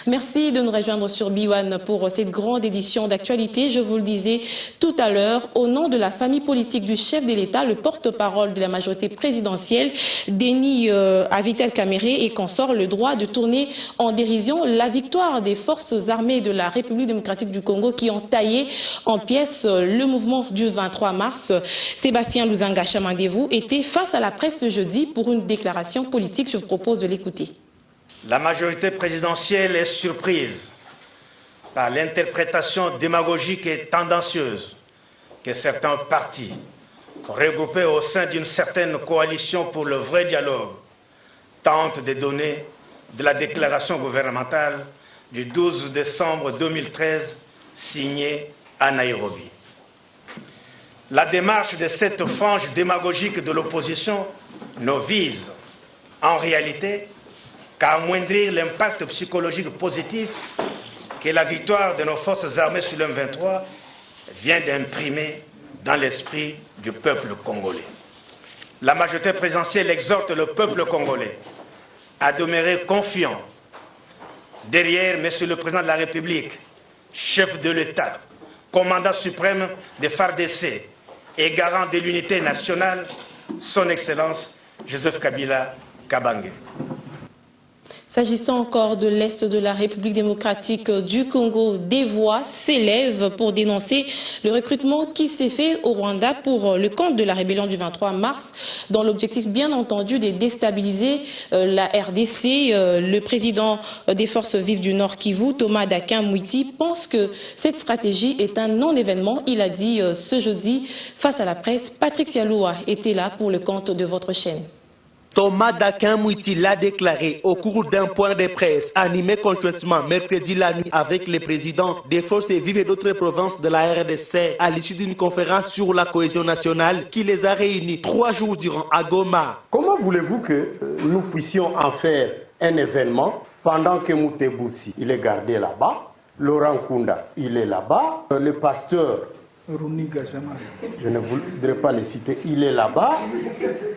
Merci de nous rejoindre sur B1 pour cette grande édition d'actualité. Je vous le disais tout à l'heure, au nom de la famille politique du chef de l'État, le porte-parole de la majorité présidentielle dénie à Vital Kamerhe et consort le droit de tourner en dérision la victoire des forces armées de la République démocratique du Congo qui ont taillé en pièces le mouvement du 23 mars. Sébastien Luzanga Chamandevou était face à la presse ce jeudi pour une déclaration politique. Je vous propose de l'écouter. La majorité présidentielle est surprise par l'interprétation démagogique et tendancieuse que certains partis, regroupés au sein d'une certaine coalition pour le vrai dialogue, tentent de donner de la déclaration gouvernementale du 12 décembre 2013 signée à Nairobi. La démarche de cette frange démagogique de l'opposition ne vise en réalité qu'à amoindrir l'impact psychologique positif que la victoire de nos forces armées sur l'M23 vient d'imprimer dans l'esprit du peuple congolais. La majorité présidentielle exhorte le peuple congolais à demeurer confiant derrière Monsieur le Président de la République, chef de l'État, commandant suprême des FARDC et garant de l'unité nationale, son Excellence Joseph Kabila Kabange. S'agissant encore de l'Est de la République démocratique du Congo, des voix s'élèvent pour dénoncer le recrutement qui s'est fait au Rwanda pour le compte de la rébellion du 23 mars, dans l'objectif bien entendu de déstabiliser la RDC. Le président des forces vives du Nord Kivu, Thomas Dakin Mwiti, pense que cette stratégie est un non-événement. Il a dit ce jeudi face à la presse. Patrick Sialoua était là pour le compte de votre chaîne. Thomas Dakin Mwiti l'a déclaré au cours d'un point de presse animé conjointement mercredi la nuit avec les présidents des forces vives et d'autres provinces de la RDC à l'issue d'une conférence sur la cohésion nationale qui les a réunis 3 jours durant à Goma. Comment voulez-vous que nous puissions en faire un événement pendant que Moutebousi il est gardé là-bas, Laurent Kunda il est là-bas, le pasteur je ne voudrais pas le citer, il est là-bas.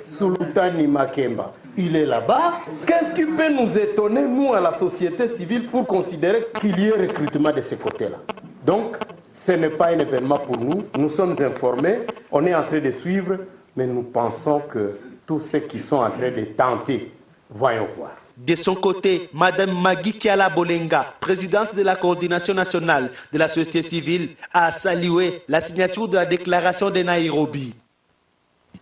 Sultani Makemba, il est là-bas. Qu'est-ce qui peut nous étonner, nous, à la société civile, pour considérer qu'il y ait recrutement de ces côtés-là? Donc, ce n'est pas un événement pour nous. Nous sommes informés, on est en train de suivre, mais nous pensons que tous ceux qui sont en train de tenter, voyons voir. De son côté, Mme Magui Kiala Bolenga, présidente de la coordination nationale de la société civile, a salué la signature de la déclaration de Nairobi,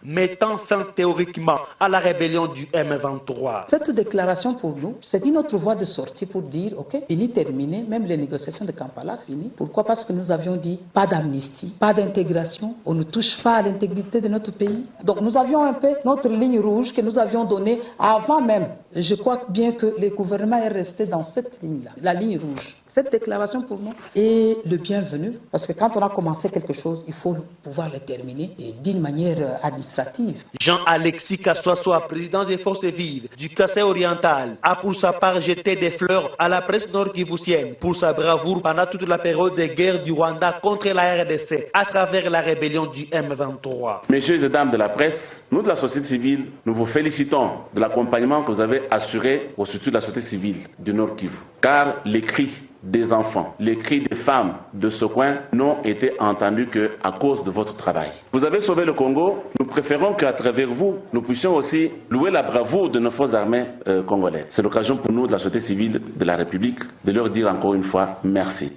mettant fin théoriquement à la rébellion du M23. Cette déclaration pour nous, c'est une autre voie de sortie pour dire, ok, fini, terminé, même les négociations de Kampala, fini. Pourquoi? Parce que nous avions dit pas d'amnistie, pas d'intégration, on ne touche pas à l'intégrité de notre pays. Donc nous avions un peu notre ligne rouge que nous avions donnée avant même. Je crois bien que le gouvernement est resté dans cette ligne-là, la ligne rouge. Cette déclaration pour nous est le bienvenu, parce que quand on a commencé quelque chose, il faut pouvoir le terminer d'une manière administrative. Jean-Alexis Kassoassoa, président des forces vives du Kassai oriental, a pour sa part jeté des fleurs à la presse nord-kivusienne pour sa bravoure pendant toute la période de guerre du Rwanda contre la RDC à travers la rébellion du M23. Messieurs et dames de la presse, nous de la société civile, nous vous félicitons de l'accompagnement que vous avez assuré au statut de la société civile du Nord Kivu. Car les cris des enfants, les cris des femmes de ce coin n'ont été entendus qu'à cause de votre travail. Vous avez sauvé le Congo, nous préférons qu'à travers vous, nous puissions aussi louer la bravoure de nos forces armées congolaises. C'est l'occasion pour nous de la société civile de la République de leur dire encore une fois merci.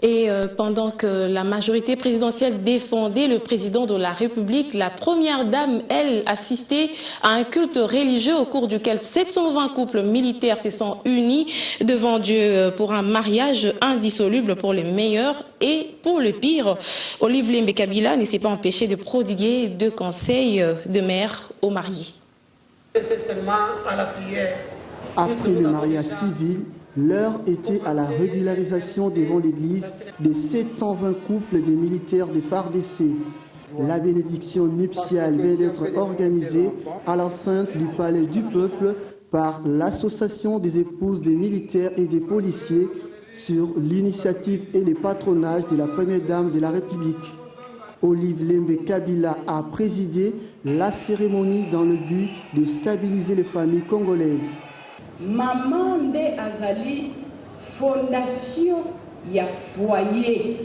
Et pendant que la majorité présidentielle défendait le président de la République, la première dame, elle, assistait à un culte religieux au cours duquel 720 couples militaires se sont unis devant Dieu pour un mariage indissoluble pour le meilleur et pour le pire. Olive Lembe Kabila ne s'est pas empêché de prodiguer 2 conseils de mère aux mariés. C'est seulement à la prière. Après le mariage civil, l'heure était à la régularisation devant l'église des 720 couples de militaires des FARDC. La bénédiction nuptiale vient d'être organisée à l'enceinte du palais du peuple par l'association des épouses des militaires et des policiers sur l'initiative et le patronage de la première dame de la République. Olive Lembe Kabila a présidé la cérémonie dans le but de stabiliser les familles congolaises. maman nde azali fondation ya foyer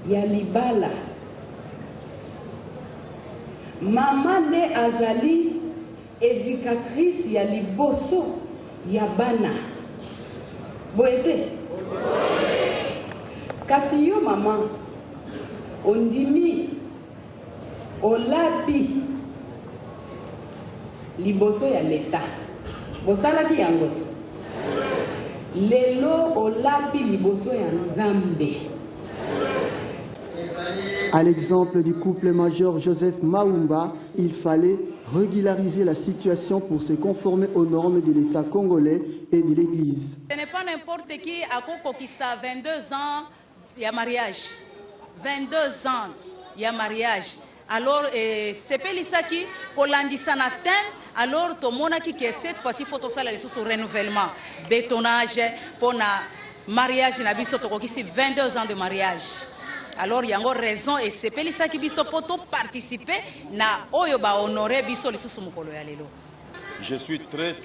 ya libala. Maman nde azali éducatrice ya liboso ya bana. Boete. Kasi yo maman ondimi olapi liboso ya l'État. Bosalaki yango. Lelo olapi liboso ya Nzambe. À l'exemple du couple major Joseph Maoumba, il fallait régulariser la situation pour se conformer aux normes de l'État congolais et de l'Église. Ce n'est pas n'importe qui à Kokokisa 22 ans, il y a mariage. 22 ans, il y a mariage. Alors, c'est Pelisaki, pour l'andissana thème, alors, tout le monde qui est cette fois-ci, il faut tout ça, sur renouvellement, bétonnage, pour le mariage, il y a 22 ans de mariage. Alors, il y a une raison, et c'est Pelisaki qui peut participer, na oyoba honorer biso les sous-mukolo ya lelo. Je suis très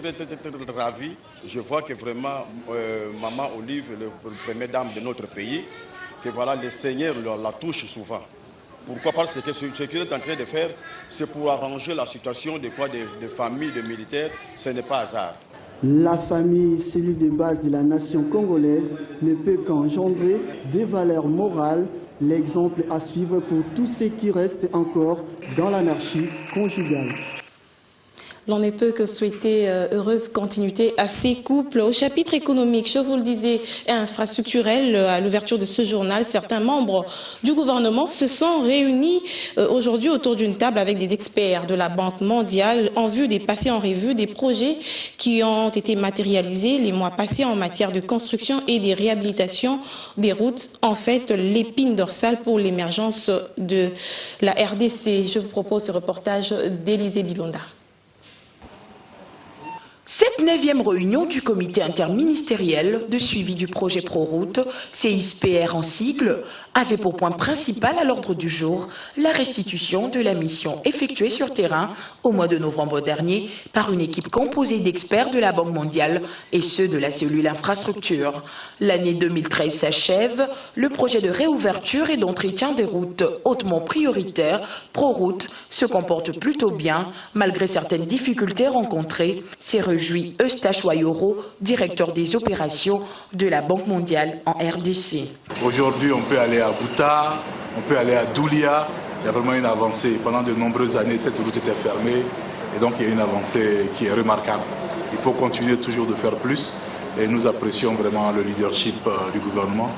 ravi. Je vois que vraiment, Maman Olive, la première dame de notre pays, que voilà, le Seigneur la touche souvent. Pourquoi? Parce que ce qu'il est en train de faire, c'est pour arranger la situation des familles de militaires. Ce n'est pas hasard. La famille, cellule de base de la nation congolaise, ne peut qu'engendrer des valeurs morales, l'exemple à suivre pour tous ceux qui restent encore dans l'anarchie conjugale. L'on ne peut que souhaiter heureuse continuité à ces couples. Au chapitre économique, je vous le disais, et infrastructurel, à l'ouverture de ce journal, certains membres du gouvernement se sont réunis aujourd'hui autour d'une table avec des experts de la Banque mondiale en vue de passer en revue des projets qui ont été matérialisés les mois passés en matière de construction et de réhabilitation des routes. En fait, l'épine dorsale pour l'émergence de la RDC. Je vous propose ce reportage d'Élisée Bilonda. Cette 9e réunion du comité interministériel de suivi du projet Proroute, CISPR en sigle, avait pour point principal à l'ordre du jour la restitution de la mission effectuée sur terrain au mois de novembre dernier par une équipe composée d'experts de la Banque mondiale et ceux de la cellule infrastructure. L'année 2013 s'achève, le projet de réouverture et d'entretien des routes hautement prioritaires, Proroute, se comporte plutôt bien malgré certaines difficultés rencontrées. C'est réjouit Eustache Wayoro, directeur des opérations de la Banque mondiale en RDC. Aujourd'hui, on peut aller à Bouta, on peut aller à Doulia. Il y a vraiment une avancée. Pendant de nombreuses années, cette route était fermée et donc il y a une avancée qui est remarquable. Il faut continuer toujours de faire plus et nous apprécions vraiment le leadership du gouvernement,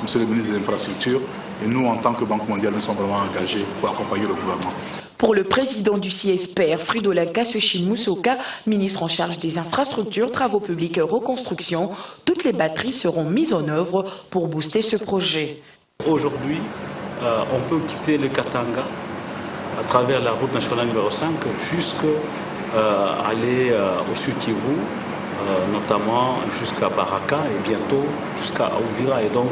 monsieur le ministre des Infrastructures. Et nous, en tant que Banque mondiale, nous sommes vraiment engagés pour accompagner le gouvernement. Pour le président du CISPR, Fridola Kasoshin Musoka, ministre en charge des infrastructures, travaux publics et reconstruction, toutes les batteries seront mises en œuvre pour booster ce projet. Aujourd'hui, on peut quitter le Katanga à travers la route nationale numéro 5 jusqu'à aller au Sud Kivu, notamment jusqu'à Baraka et bientôt jusqu'à Ouvira et donc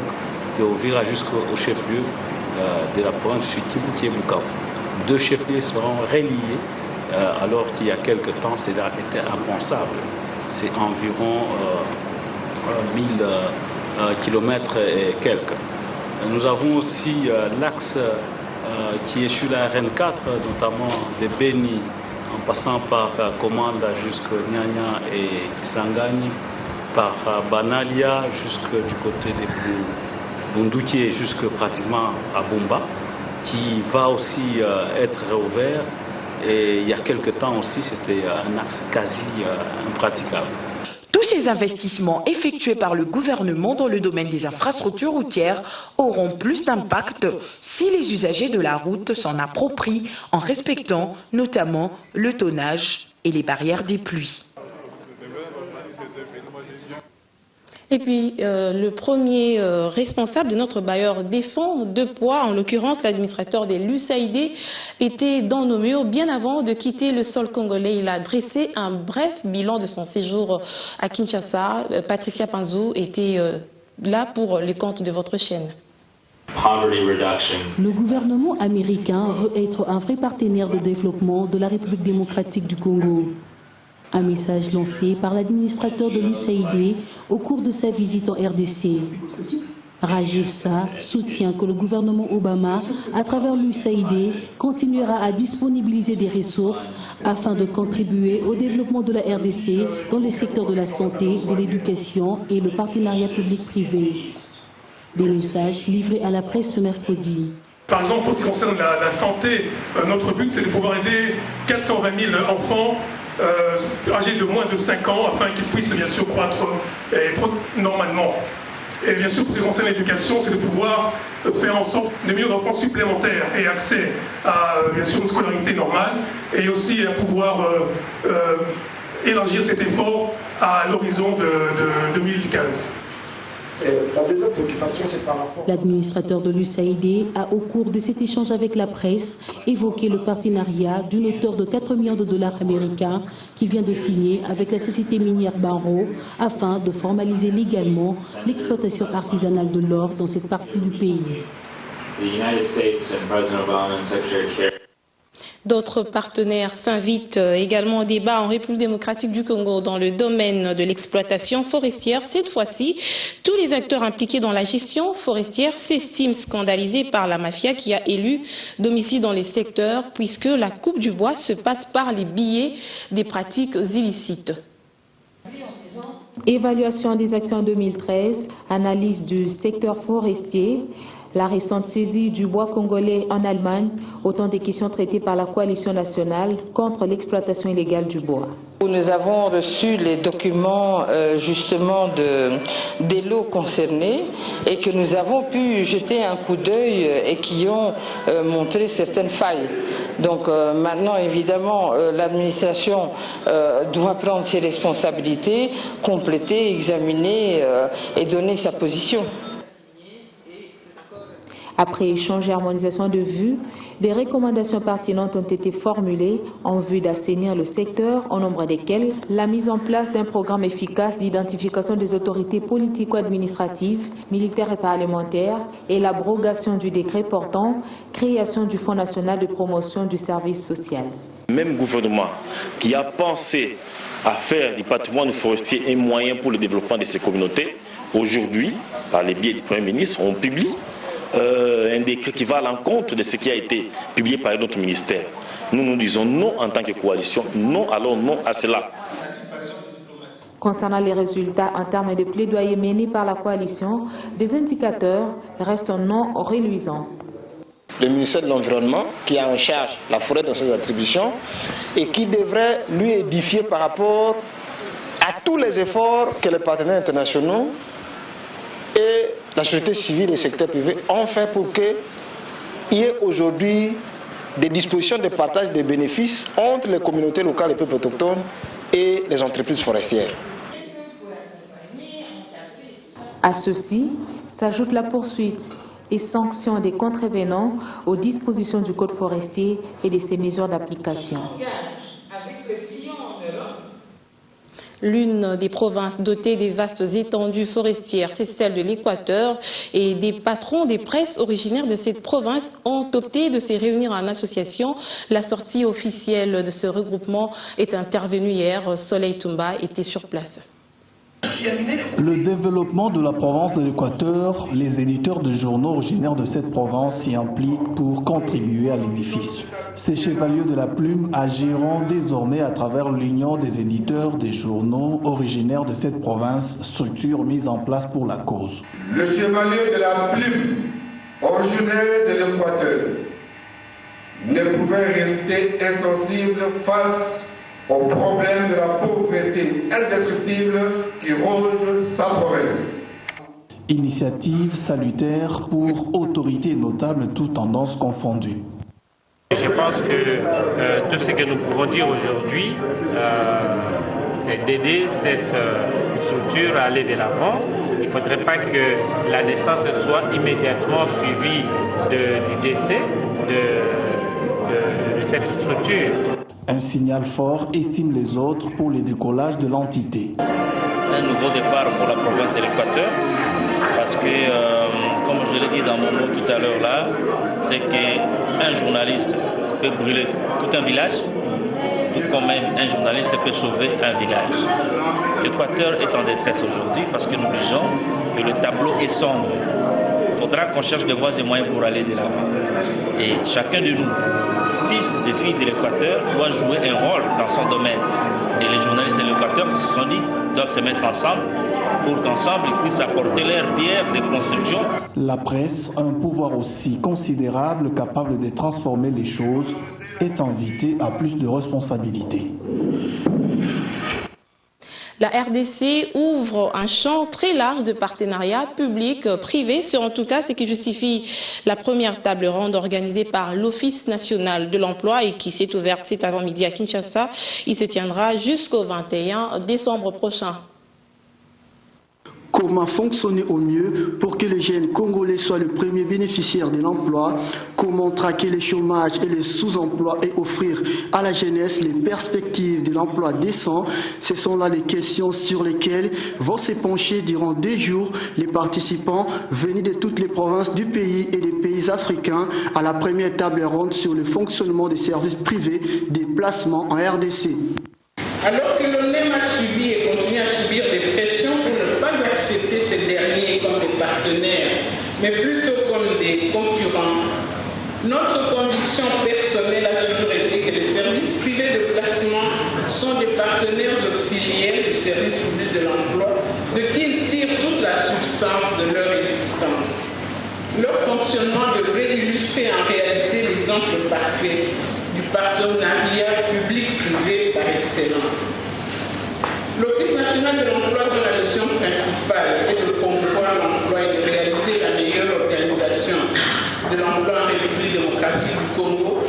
de Ouvira jusqu'au chef-lieu de la province Sud Kivu qui est Bukavu. 2 chefs-lieux seront reliés alors qu'il y a quelque temps cela était impensable. C'est environ 1000 kilomètres et quelques. Nous avons aussi l'axe qui est sur la RN4, notamment de Beni, en passant par Komanda jusqu'à Nyanya et Kisangani, par Banalia jusqu'à du côté de Bunduki jusqu'à pratiquement à Bumba, qui va aussi être réouvert. Et il y a quelque temps aussi, c'était un axe quasi impraticable. Tous ces investissements effectués par le gouvernement dans le domaine des infrastructures routières auront plus d'impact si les usagers de la route s'en approprient en respectant notamment le tonnage et les barrières des pluies. Et puis, le premier responsable de notre bailleur défend de poids, en l'occurrence l'administrateur des l'USAID, était dans nos murs bien avant de quitter le sol congolais. Il a dressé un bref bilan de son séjour à Kinshasa. Patricia Panzou était là pour les comptes de votre chaîne. Le gouvernement américain veut être un vrai partenaire de développement de la République démocratique du Congo. Un message lancé par l'administrateur de l'USAID au cours de sa visite en RDC. Rajiv Shah soutient que le gouvernement Obama, à travers l'USAID, continuera à disponibiliser des ressources afin de contribuer au développement de la RDC dans les secteurs de la santé, de l'éducation et le partenariat public-privé. Des messages livrés à la presse ce mercredi. Par exemple, pour ce qui concerne la santé, notre but c'est de pouvoir aider 420 000 enfants âgés de moins de 5 ans afin qu'ils puissent bien sûr croître normalement. Et bien sûr, pour ce qui concerne l'éducation, c'est de pouvoir faire en sorte de millions d'enfants supplémentaires et accès à bien sûr une scolarité normale et aussi à pouvoir élargir cet effort à l'horizon de 2015. La deuxième préoccupation, c'est par rapport... L'administrateur de l'USAID a, au cours de cet échange avec la presse, évoqué le partenariat d'une hauteur de 4 millions de dollars américains qu'il vient de signer avec la société minière Barro afin de formaliser légalement l'exploitation artisanale de l'or dans cette partie du pays. D'autres partenaires s'invitent également au débat en République démocratique du Congo dans le domaine de l'exploitation forestière. Cette fois-ci, tous les acteurs impliqués dans la gestion forestière s'estiment scandalisés par la mafia qui a élu domicile dans les secteurs puisque la coupe du bois se passe par les billets des pratiques illicites. Évaluation des actions 2013, analyse du secteur forestier, la récente saisie du bois congolais en Allemagne, autant de questions traitées par la coalition nationale contre l'exploitation illégale du bois. Nous avons reçu les documents justement des lots concernés et que nous avons pu jeter un coup d'œil et qui ont montré certaines failles. Donc maintenant évidemment l'administration doit prendre ses responsabilités, compléter, examiner et donner sa position. Après échange et harmonisation de vues, des recommandations pertinentes ont été formulées en vue d'assainir le secteur, au nombre desquelles la mise en place d'un programme efficace d'identification des autorités politico-administratives, militaires et parlementaires et l'abrogation du décret portant création du Fonds national de promotion du service social. Même gouvernement qui a pensé à faire du patrimoine forestier un moyen pour le développement de ces communautés, aujourd'hui, par les biais du Premier ministre, on publie un décret qui va à l'encontre de ce qui a été publié par notre ministère. Nous disons non en tant que coalition, non, alors non à cela. Concernant les résultats en termes de plaidoyer menés par la coalition, des indicateurs restent non reluisants. Le ministère de l'Environnement, qui a en charge la forêt dans ses attributions et qui devrait lui édifier par rapport à tous les efforts que les partenaires internationaux et la société civile et le secteur privé ont fait pour qu'il y ait aujourd'hui des dispositions de partage des bénéfices entre les communautés locales et peuples autochtones et les entreprises forestières. À ceci s'ajoute la poursuite et sanction des contrevenants aux dispositions du Code forestier et de ses mesures d'application. L'une des provinces dotées des vastes étendues forestières, c'est celle de l'Équateur. Et des patrons des presses originaires de cette province ont opté de se réunir en association. La sortie officielle de ce regroupement est intervenue hier. Soleil Toumba était sur place. Le développement de la province de l'Équateur, les éditeurs de journaux originaires de cette province s'y impliquent pour contribuer à l'édifice. Ces chevaliers de la plume agiront désormais à travers l'Union des éditeurs des journaux originaires de cette province, structure mise en place pour la cause. Le chevalier de la plume, originaire de l'Équateur, ne pouvait rester insensible face au problème de la pauvreté indestructible qui rôde sa province. Initiative salutaire pour autorités notables, toutes tendances confondues. Je pense que tout ce que nous pouvons dire aujourd'hui, c'est d'aider cette structure à aller de l'avant. Il ne faudrait pas que la naissance soit immédiatement suivie du décès de cette structure. Un signal fort, estiment les autres, pour le décollage de l'entité. Un nouveau départ pour la province de l'Équateur, parce que, comme je l'ai dit dans mon mot tout à l'heure là, c'est qu'un journaliste peut brûler tout un village, tout comme un journaliste peut sauver un village. L'Équateur est en détresse aujourd'hui parce que nous disons que le tableau est sombre. Il faudra qu'on cherche des voies et moyens pour aller de l'avant. Et chacun de nous, fils et filles de l'Équateur, doit jouer un rôle dans son domaine. Et les journalistes de l'Équateur se sont dit doivent se mettre ensemble pour qu'ensemble ils puissent apporter leur pierre de construction. La presse a un pouvoir aussi considérable, capable de transformer les choses, est invitée à plus de responsabilités. La RDC ouvre un champ très large de partenariats publics-privés. C'est en tout cas ce qui justifie la première table ronde organisée par l'Office national de l'emploi et qui s'est ouverte cet avant-midi à Kinshasa. Il se tiendra jusqu'au 21 décembre prochain. Comment fonctionner au mieux pour que les jeunes Congolais soient le premier bénéficiaire de l'emploi? Comment traquer le chômage et les sous-emplois et offrir à la jeunesse les perspectives de l'emploi décent? Ce sont là les questions sur lesquelles vont se pencher durant 2 jours les participants venus de toutes les provinces du pays et des pays africains à la première table ronde sur le fonctionnement des services privés des placements en RDC. Alors que l'ONEM a subi et continue à subir des pressions pour ne pas accepter ces derniers comme des partenaires, mais plutôt comme des concurrents, notre conviction personnelle a toujours été que les services privés de placement sont des partenaires auxiliaires du service public de l'emploi, de qui ils tirent toute la substance de leur existence. Leur fonctionnement devrait illustrer en réalité l'exemple parfait du partenariat public-privé par excellence. L'Office national de l'emploi, dont la mission principale est de promouvoir l'emploi et de réaliser la meilleure organisation de l'emploi en République démocratique du Congo,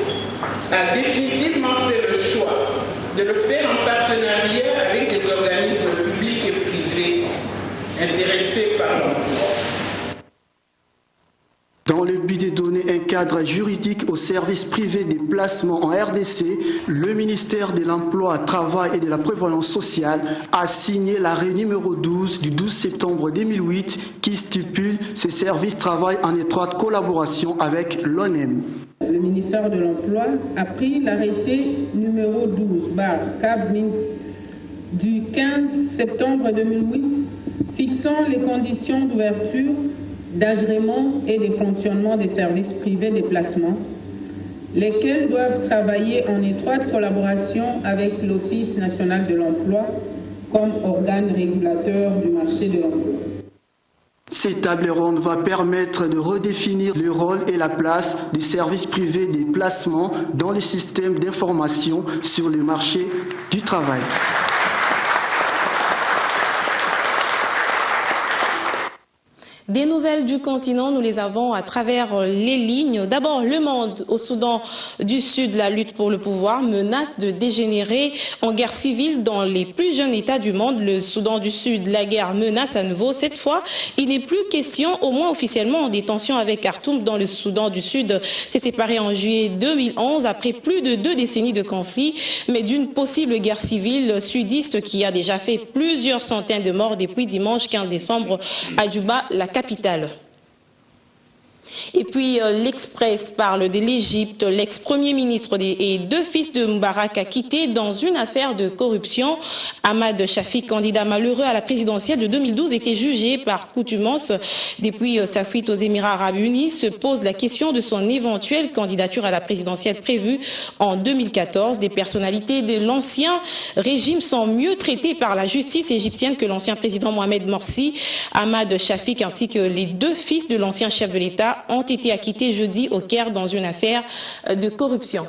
a définitivement fait le choix de le faire en partenariat avec des organismes publics et privés intéressés par l'emploi. Dans le but de donner un cadre juridique aux services privés des placements en RDC, le ministère de l'Emploi, Travail et de la Prévoyance sociale a signé l'arrêt numéro 12 du 12 septembre 2008 qui stipule ces services travaillent en étroite collaboration avec l'ONEM. Le ministère de l'Emploi a pris l'arrêté numéro 12/CAB-MIN du 15 septembre 2008 fixant les conditions d'ouverture, d'agrément et de fonctionnement des services privés des placements, lesquels doivent travailler en étroite collaboration avec l'Office national de l'emploi comme organe régulateur du marché de l'emploi. Cette table ronde va permettre de redéfinir le rôle et la place des services privés des placements dans les systèmes d'information sur le marché du travail. Des nouvelles du continent, nous les avons à travers les lignes. D'abord, le monde au Soudan du Sud, la lutte pour le pouvoir menace de dégénérer en guerre civile dans les plus jeunes États du monde. Le Soudan du Sud, la guerre menace à nouveau. Cette fois, il n'est plus question, au moins officiellement, des tensions avec Khartoum dans le Soudan du Sud. S'est séparé en juillet 2011 après plus de 2 décennies de conflit, mais d'une possible guerre civile sudiste qui a déjà fait plusieurs centaines de morts depuis dimanche 15 décembre à Djouba, la capitale. Et puis l'Express parle de l'Égypte. L'ex-premier ministre et 2 fils de Moubarak a quitté dans une affaire de corruption. Ahmad Shafik, candidat malheureux à la présidentielle de 2012, était jugé par contumace. Depuis sa fuite aux Émirats arabes unis, se pose la question de son éventuelle candidature à la présidentielle prévue en 2014. Des personnalités de l'ancien régime sont mieux traitées par la justice égyptienne que l'ancien président Mohamed Morsi. Ahmad Shafik ainsi que les 2 fils de l'ancien chef de l'État ont été acquittés jeudi au Caire dans une affaire de corruption.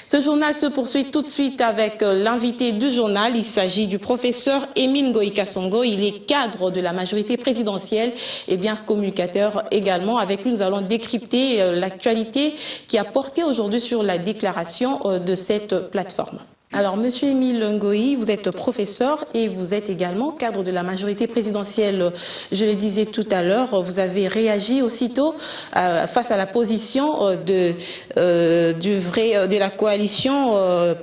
Ce journal se poursuit tout de suite avec l'invité du journal. Il s'agit du professeur Émile Ngoï Kassongo. Il est cadre de la majorité présidentielle et bien communicateur également. Avec lui, nous allons décrypter l'actualité qui a porté aujourd'hui sur la déclaration de cette plateforme. Alors, Monsieur Émile Ngoï, vous êtes professeur et vous êtes également cadre de la majorité présidentielle. Je le disais tout à l'heure, vous avez réagi aussitôt face à la position de la coalition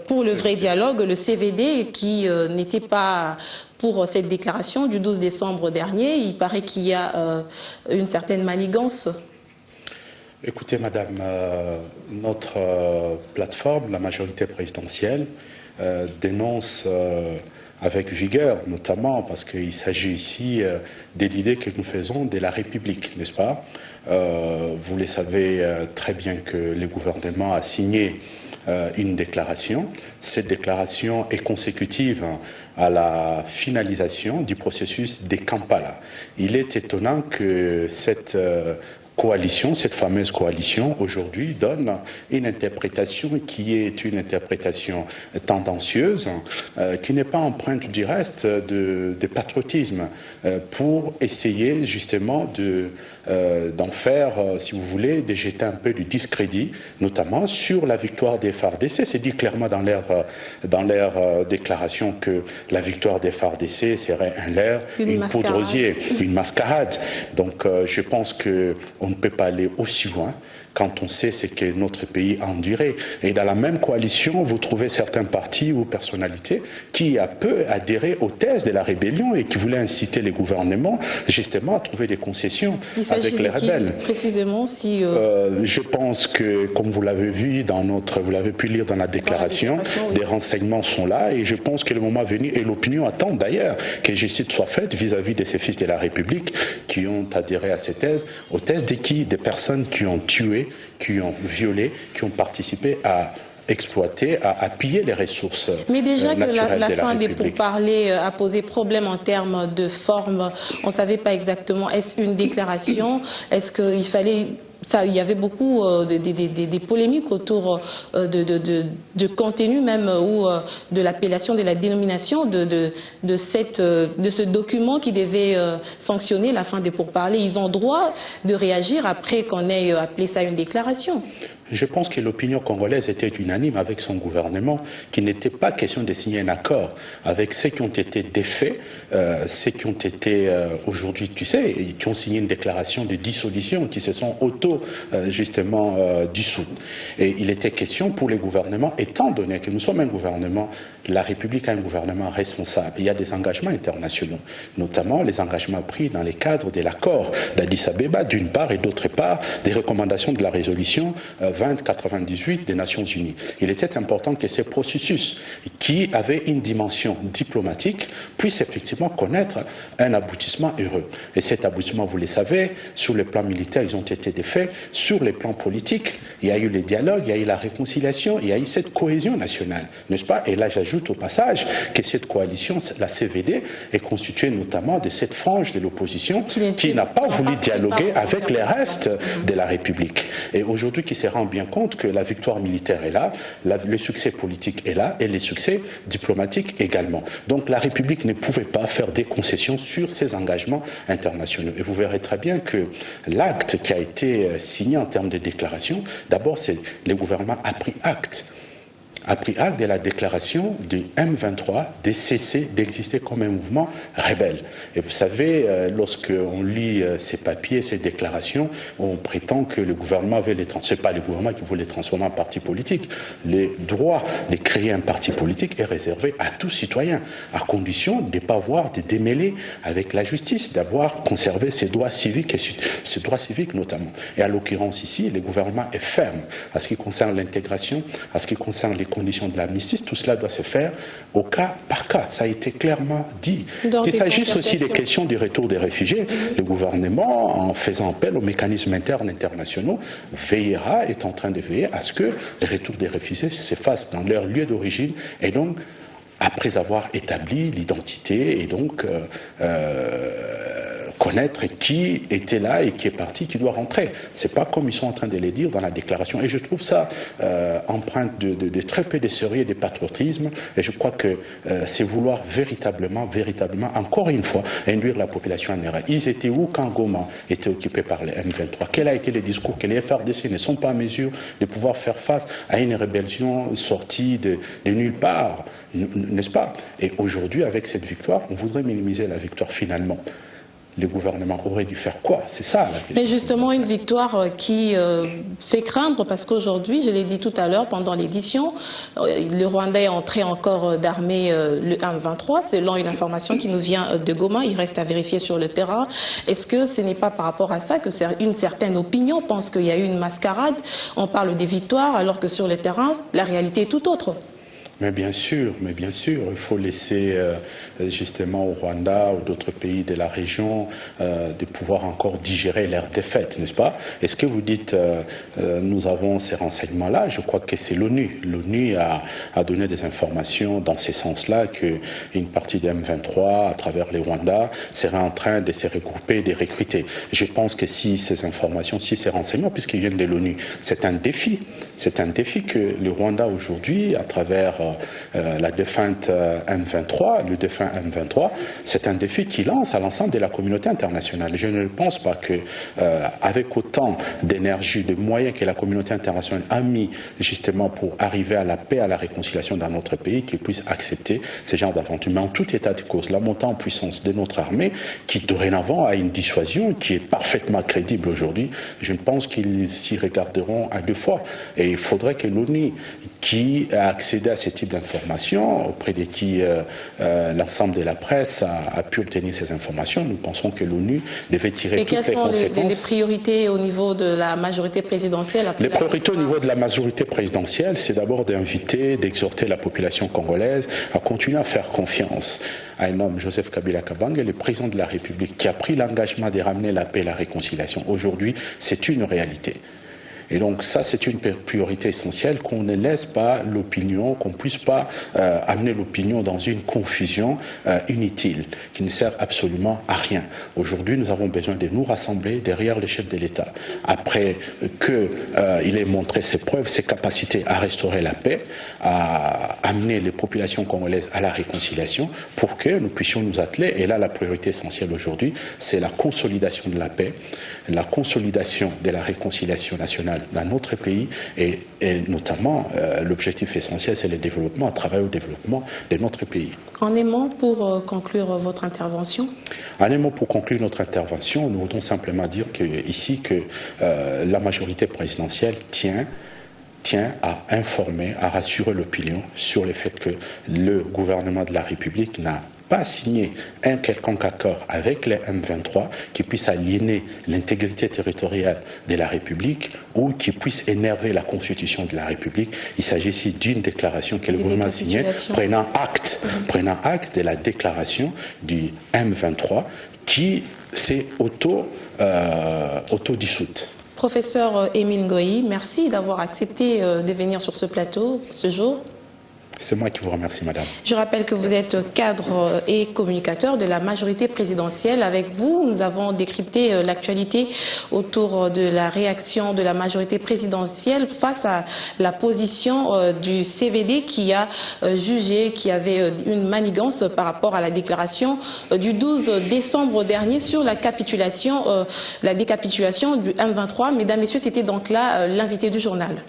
pour le vrai dialogue, le CVD, qui n'était pas pour cette déclaration du 12 décembre dernier. Il paraît qu'il y a une certaine manigance. Écoutez, madame, notre plateforme, la majorité présidentielle, dénonce avec vigueur, notamment parce qu'il s'agit ici de l'idée que nous faisons de la République, n'est-ce pas? Vous le savez très bien que le gouvernement a signé une déclaration. Cette déclaration est consécutive à la finalisation du processus de Kampala. Il est étonnant que cette coalition, cette fameuse coalition, aujourd'hui donne une interprétation qui est une interprétation tendancieuse, qui n'est pas empreinte du reste de patriotisme, pour essayer justement d'en faire, si vous voulez, de jeter un peu du discrédit, notamment sur la victoire des FARDC. C'est dit clairement dans leur déclaration que la victoire des FARDC serait un leurre, une poudre aux yeux, une mascarade. Donc je pense qu'on ne peut pas aller aussi loin quand on sait ce que notre pays a enduré. Et dans la même coalition, vous trouvez certains partis ou personnalités qui a peu adhéré aux thèses de la rébellion et qui voulaient inciter les gouvernements justement à trouver des concessions avec les rebelles. Précisément, si je pense que, comme vous l'avez vu vous l'avez pu lire dans la déclaration, oui, des renseignements sont là et je pense que le moment venu, et l'opinion attend d'ailleurs que justice soit faite vis-à-vis de ces fils de la République qui ont adhéré à ces thèses, aux thèses de qui? Des personnes qui ont tué, qui ont violé, qui ont participé à exploiter, à piller les ressources naturelles. Mais déjà que la fin des République. pourparlers a posé problème en termes de forme, on ne savait pas exactement, est-ce une déclaration, est-ce qu'il fallait... il y avait beaucoup des polémiques autour de contenu même ou de l'appellation, de la dénomination de ce document qui devait sanctionner la fin des pourparlers. Ils ont droit de réagir après qu'on ait appelé ça une déclaration. Je pense que l'opinion congolaise était unanime avec son gouvernement, qu'il n'était pas question de signer un accord avec ceux qui ont été défaits, ceux qui ont été aujourd'hui, tu sais, qui ont signé une déclaration de dissolution, qui se sont justement dissous. Et il était question pour les gouvernements, étant donné que nous sommes un gouvernement, la République a un gouvernement responsable. Il y a des engagements internationaux, notamment les engagements pris dans les cadres de l'accord d'Addis Abeba, d'une part, et d'autre part, des recommandations de la résolution 2098 des Nations Unies. Il était important que ces processus, qui avaient une dimension diplomatique, puissent effectivement connaître un aboutissement heureux. Et cet aboutissement, vous le savez, sur le plan militaire, ils ont été défaits. Sur le plan politique, il y a eu les dialogues, il y a eu la réconciliation, il y a eu cette cohésion nationale, n'est-ce pas? Et là, j'ajoute au passage que cette coalition, la CVD, est constituée notamment de cette frange de l'opposition qui n'a pas voulu dialoguer avec les restes de la République. Et aujourd'hui, qui se rend bien compte que la victoire militaire est là, le succès politique est là et les succès diplomatiques également. Donc la République ne pouvait pas faire des concessions sur ses engagements internationaux. Et vous verrez très bien que l'acte qui a été signé en termes de déclaration, d'abord, c'est le gouvernement a pris acte de la déclaration du M23 de cesser d'exister comme un mouvement rebelle. Et vous savez, lorsqu'on lit ces papiers, ces déclarations, on prétend que le gouvernement avait c'est pas le gouvernement qui voulait transformer en parti politique. Le droit de créer un parti politique est réservé à tout citoyen, à condition de ne pas avoir de démêlés avec la justice, d'avoir conservé ses droits civiques, et ses droits civiques notamment. Et à l'occurrence ici, le gouvernement est ferme à ce qui concerne l'intégration, à ce qui concerne les conditions de l'amnistie. Tout cela doit se faire au cas par cas. Ça a été clairement dit. Qu'il s'agisse aussi des questions du retour des réfugiés, le gouvernement, en faisant appel aux mécanismes internes internationaux, est en train de veiller à ce que le retour des réfugiés se fasse dans leur lieu d'origine et donc après avoir établi l'identité et donc connaître qui était là et qui est parti, qui doit rentrer. C'est pas comme ils sont en train de le dire dans la déclaration. Et je trouve ça empreinte de très peu de sérieux et de patriotisme. Et je crois que c'est vouloir véritablement, encore une fois, induire la population en erreur. Ils étaient où quand Goma était occupé par les M23? Quel a été le discours que les FARDC ne sont pas en mesure de pouvoir faire face à une rébellion sortie de nulle part, n'est-ce pas? Et aujourd'hui, avec cette victoire, on voudrait minimiser la victoire finalement. le gouvernement aurait dû faire quoi? C'est ça la question. Mais justement, une victoire qui fait craindre, parce qu'aujourd'hui, je l'ai dit tout à l'heure, pendant l'édition, le Rwanda est entré en corps d'armée le 1-23, selon une information qui nous vient de Goma. Il reste à vérifier sur le terrain. Est-ce que ce n'est pas par rapport à ça que une certaine opinion pense qu'il y a eu une mascarade? On parle des victoires, alors que sur le terrain, la réalité est tout autre. Mais bien sûr, il faut laisser justement au Rwanda ou d'autres pays de la région de pouvoir encore digérer leur défaite, n'est-ce pas? Est-ce que vous dites nous avons ces renseignements-là? Je crois que c'est l'ONU. L'ONU a donné des informations dans ce sens-là qu'une partie des M23 à travers les Rwandais serait en train de se regrouper, de recruter. Je pense que si ces informations, si ces renseignements, puisqu'ils viennent de l'ONU, c'est un défi. C'est un défi que le Rwanda aujourd'hui, à travers la défunte M23, le défunt M23, c'est un défi qui lance à l'ensemble de la communauté internationale. Je ne pense pas que, avec autant d'énergie, de moyens que la communauté internationale a mis justement pour arriver à la paix, à la réconciliation dans notre pays, qu'ils puissent accepter ce genre d'aventure. Mais en tout état de cause, la montée en puissance de notre armée, qui dorénavant a une dissuasion qui est parfaitement crédible aujourd'hui, je pense qu'ils s'y regarderont à deux fois. Et il faudrait que l'ONU, qui a accédé à ce type d'informations, auprès de qui l'ensemble de la presse a pu obtenir ces informations, nous pensons que l'ONU devait tirer toutes les conséquences. Et quelles sont les priorités au niveau de la majorité présidentielle? Les priorités au niveau de la majorité présidentielle, c'est d'abord d'inviter, d'exhorter la population congolaise à continuer à faire confiance à un homme, Joseph Kabila Kabange, le président de la République, qui a pris l'engagement de ramener la paix et la réconciliation. Aujourd'hui, c'est une réalité. Et donc ça, c'est une priorité essentielle, qu'on ne laisse pas l'opinion, qu'on ne puisse pas amener l'opinion dans une confusion inutile, qui ne sert absolument à rien. Aujourd'hui, nous avons besoin de nous rassembler derrière le chef de l'État. Après qu'il ait montré ses preuves, ses capacités à restaurer la paix, à amener les populations congolaises à la réconciliation, pour que nous puissions nous atteler. Et là, la priorité essentielle aujourd'hui, c'est la consolidation de la paix, la consolidation de la réconciliation nationale dans notre pays et notamment l'objectif essentiel, c'est le développement, travailler au développement de notre pays. En un mot pour conclure votre intervention? En un mot pour conclure notre intervention, nous voulons simplement dire ici que la majorité présidentielle tient à informer, à rassurer l'opinion sur le fait que le gouvernement de la République n'a pas signé un quelconque accord avec les M23 qui puisse aliéner l'intégrité territoriale de la République ou qui puisse énerver la Constitution de la République. Il s'agit ici d'une déclaration que le gouvernement a signée, prenant acte de la déclaration du M23 qui s'est auto-dissoute. Professeur Émile Ngoyi, merci d'avoir accepté de venir sur ce plateau ce jour. C'est moi qui vous remercie, madame. Je rappelle que vous êtes cadre et communicateur de la majorité présidentielle. Avec vous, nous avons décrypté l'actualité autour de la réaction de la majorité présidentielle face à la position du CVD qui a jugé qu'il y avait une manigance par rapport à la déclaration du 12 décembre dernier sur la décapitulation du M23. Mesdames, Messieurs, c'était donc là l'invité du journal.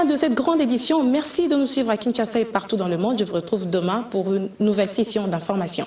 De cette grande édition. Merci de nous suivre à Kinshasa et partout dans le monde. Je vous retrouve demain pour une nouvelle session d'information.